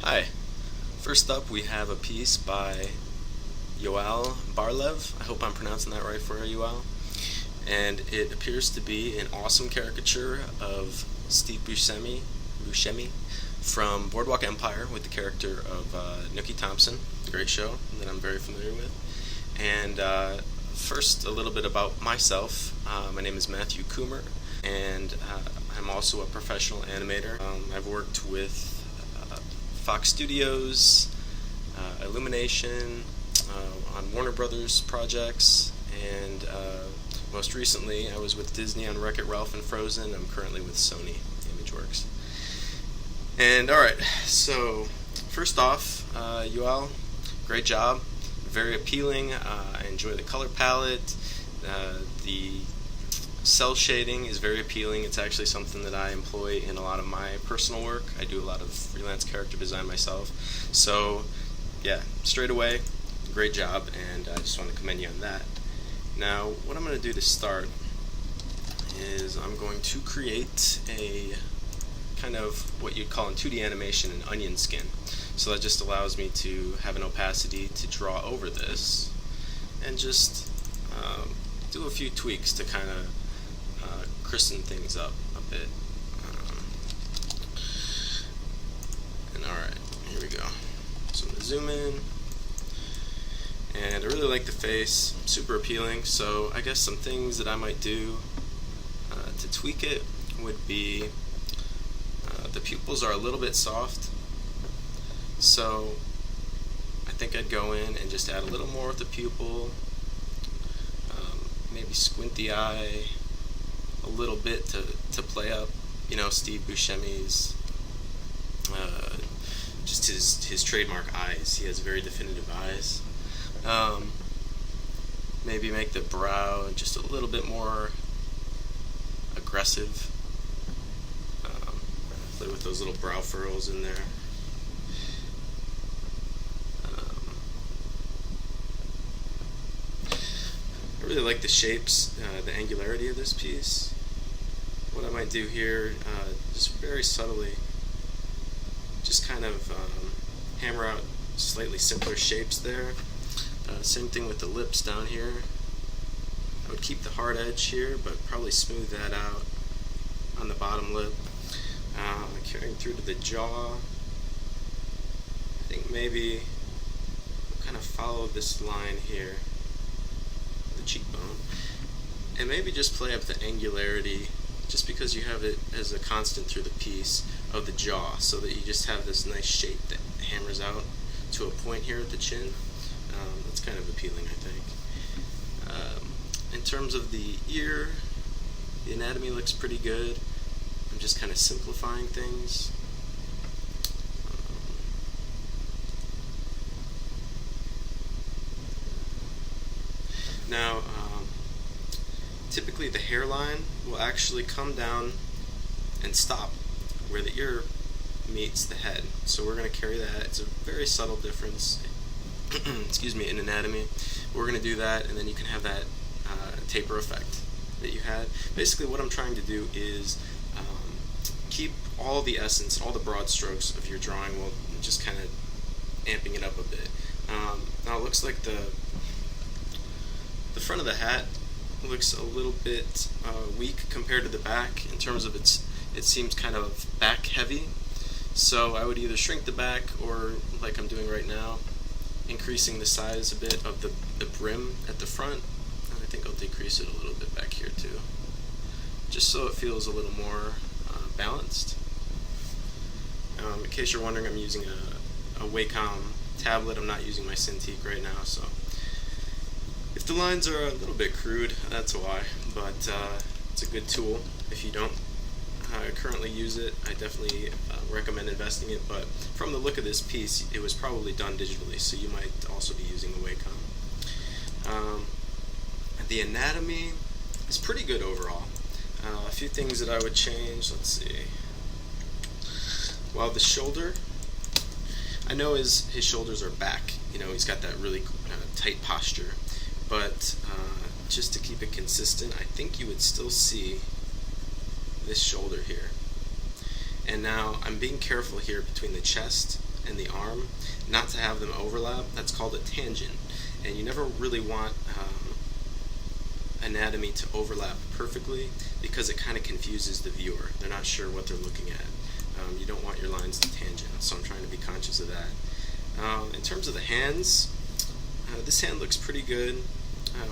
Hi. First up, we have a piece by Yoel Barlev. I hope I'm pronouncing that right for you, Yoel. And it appears to be an awesome caricature of Steve Buscemi from Boardwalk Empire with the character of Nookie Thompson. Great show that I'm very familiar with. And first, a little bit about myself. My name is Matthew Coomer, and I'm also a professional animator. I've worked with Fox Studios, Illumination, on Warner Brothers projects, and most recently I was with Disney on Wreck-It Ralph and Frozen. I'm currently with Sony Imageworks. And alright, so first off, Yoel, great job, very appealing. I enjoy the color palette. The cell shading is very appealing. It's actually something that I employ in a lot of my personal work. I do a lot of freelance character design myself. So yeah, straight away, great job, and I just want to commend you on that. Now, what I'm going to do to start is I'm going to create a kind of what you'd call in 2D animation an onion skin. So that just allows me to have an opacity to draw over this and just do a few tweaks to kind of christen things up a bit. And alright, here we go. So I'm going to zoom in. And I really like the face, super appealing. So I guess some things that I might do to tweak it would be the pupils are a little bit soft. So I think I'd go in and just add a little more of the pupil. Maybe squint the eye a little bit to play up, Steve Buscemi's just his trademark eyes. He has very definitive eyes. Maybe make the brow just a little bit more aggressive. Play with those little brow furrows in there. I really like the shapes, the angularity of this piece. What I might do here, just very subtly, just kind of hammer out slightly simpler shapes there. Same thing with the lips down here. I would keep the hard edge here, but probably smooth that out on the bottom lip. Carrying through to the jaw, I think maybe I'll kind of follow this line here, the cheekbone, and maybe just play up the angularity, just because you have it as a constant through the piece of the jaw, so that you just have this nice shape that hammers out to a point here at the chin. That's kind of appealing, I think. In terms of the ear, the anatomy looks pretty good. I'm just kind of simplifying things. Now, typically the hairline will actually come down and stop where the ear meets the head. So we're going to carry that. It's a very subtle difference in anatomy. We're going to do that, and then you can have that taper effect that you had. Basically what I'm trying to do is keep all the essence, all the broad strokes of your drawing while just kind of amping it up a bit. Now it looks like the front of the hat looks a little bit weak compared to the back in terms of it seems kind of back heavy. So I would either shrink the back or, like I'm doing right now, increasing the size a bit of the brim at the front. And I think I'll decrease it a little bit back here too, just so it feels a little more balanced. In case you're wondering, I'm using a Wacom tablet. I'm not using my Cintiq right now, so if the lines are a little bit crude, that's why, but it's a good tool. If you don't currently use it, I definitely recommend investing it, but from the look of this piece, it was probably done digitally, so you might also be using the Wacom. The anatomy is pretty good overall. A few things that I would change, let's see. Well, the shoulder, I know his shoulders are back, he's got that really tight posture, but just to keep it consistent, I think you would still see this shoulder here. And now I'm being careful here between the chest and the arm, not to have them overlap. That's called a tangent, and you never really want anatomy to overlap perfectly because it kind of confuses the viewer. They're not sure what they're looking at. You don't want your lines to tangent, so I'm trying to be conscious of that. In terms of the hands, this hand looks pretty good,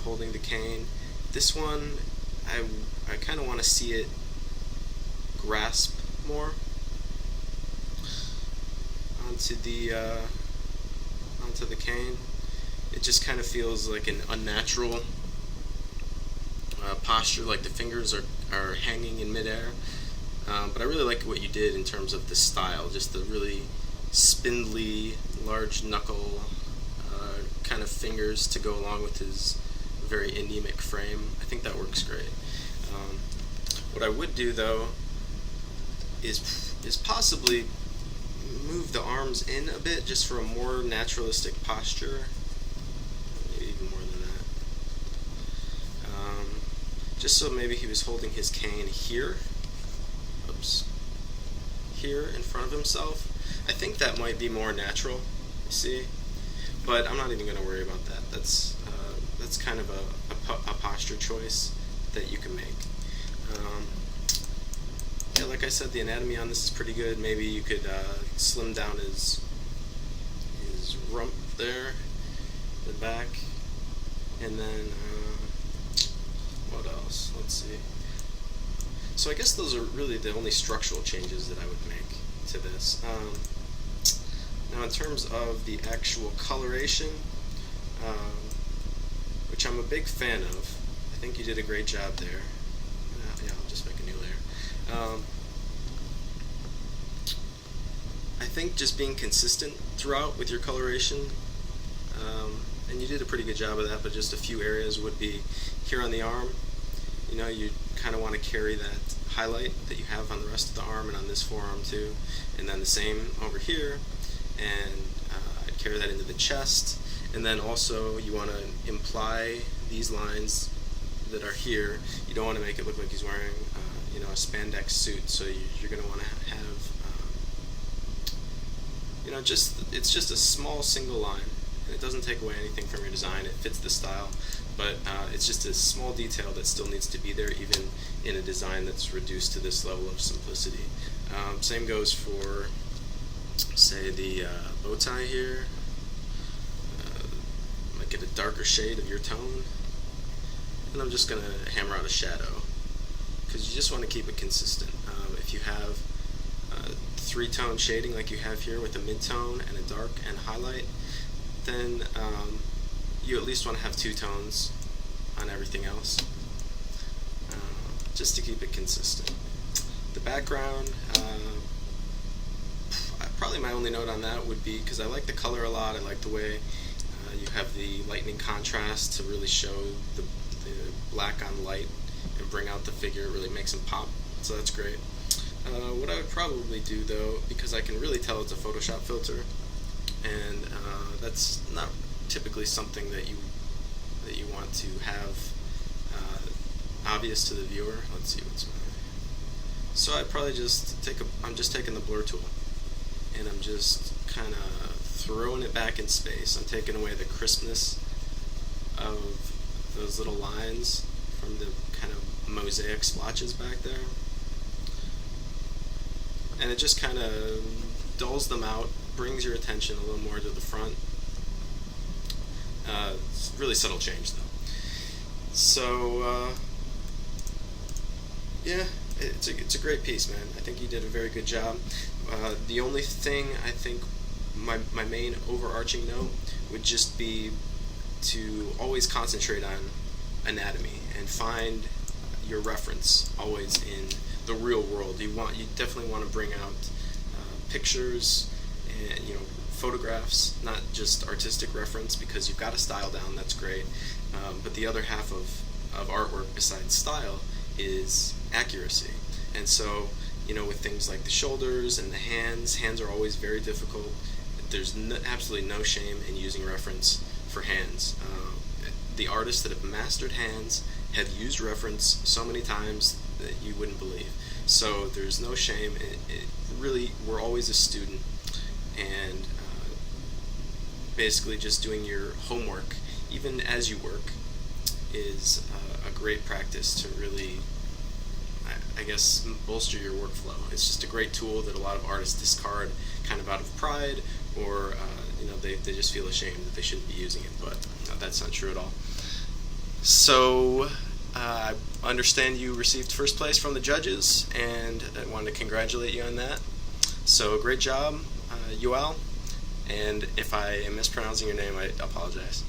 holding the cane. This one, I kind of want to see it grasp more onto the cane. It just kind of feels like an unnatural posture, like the fingers are hanging in midair. But I really like what you did in terms of the style, just the really spindly, large knuckle kind of fingers to go along with his very anemic frame. I think that works great. What I would do though is possibly move the arms in a bit just for a more naturalistic posture. Maybe even more than that. Just so maybe he was holding his cane here. Oops. Here in front of himself. I think that might be more natural, you see? But I'm not even going to worry about that. That's kind of a posture choice that you can make. Yeah, like I said, the anatomy on this is pretty good. Maybe you could slim down his rump there, the back, and then what else? Let's see. So I guess those are really the only structural changes that I would make to this. Now in terms of the actual coloration, which I'm a big fan of, I think you did a great job there. Yeah, I'll just make a new layer. I think just being consistent throughout with your coloration, and you did a pretty good job of that, but just a few areas would be here on the arm. You know, you kind of want to carry that highlight that you have on the rest of the arm and on this forearm too, and then the same over here, and I'd carry that into the chest, and then also you want to imply these lines that are here. You don't want to make it look like he's wearing a spandex suit, so you're going to want to have it's just a small single line, and it doesn't take away anything from your design. It fits the style, but it's just a small detail that still needs to be there, even in a design that's reduced to this level of simplicity. Same goes for, say, the bow tie here. Might get a darker shade of your tone, and I'm just going to hammer out a shadow, because you just want to keep it consistent. If you have three-tone shading like you have here with a mid-tone and a dark and highlight, then you at least want to have two tones on everything else, just to keep it consistent. The background, probably my only note on that would be, because I like the color a lot, I like the way you have the lightning contrast to really show the black on light and bring out the figure. It really makes him pop, so that's great. What I would probably do though, because I can really tell it's a Photoshop filter, and that's not typically something that you want to have obvious to the viewer. Let's see what's my. So I'd probably just I'm just taking the blur tool, and I'm just kind of throwing it back in space. I'm taking away the crispness of those little lines from the kind of mosaic splotches back there, and it just kind of dulls them out, brings your attention a little more to the front. It's a really subtle change though. So yeah, it's a great piece, man. I think you did a very good job. The only thing I think, my main overarching note would just be to always concentrate on anatomy and find your reference always in the real world. You definitely want to bring out pictures and photographs, not just artistic reference, because you've got a style down, that's great. But the other half of artwork besides style is accuracy. And so, with things like the shoulders and the hands are always very difficult. There's absolutely no shame in using reference for hands. The artists that have mastered hands have used reference so many times that you wouldn't believe. So there's no shame. It really, we're always a student and basically just doing your homework, even as you work, is a great practice to really, I guess, bolster your workflow. It's just a great tool that a lot of artists discard kind of out of pride, or they just feel ashamed that they shouldn't be using it, but that's not true at all. So I understand you received first place from the judges, and I wanted to congratulate you on that. So great job, Yoel, and if I am mispronouncing your name, I apologize.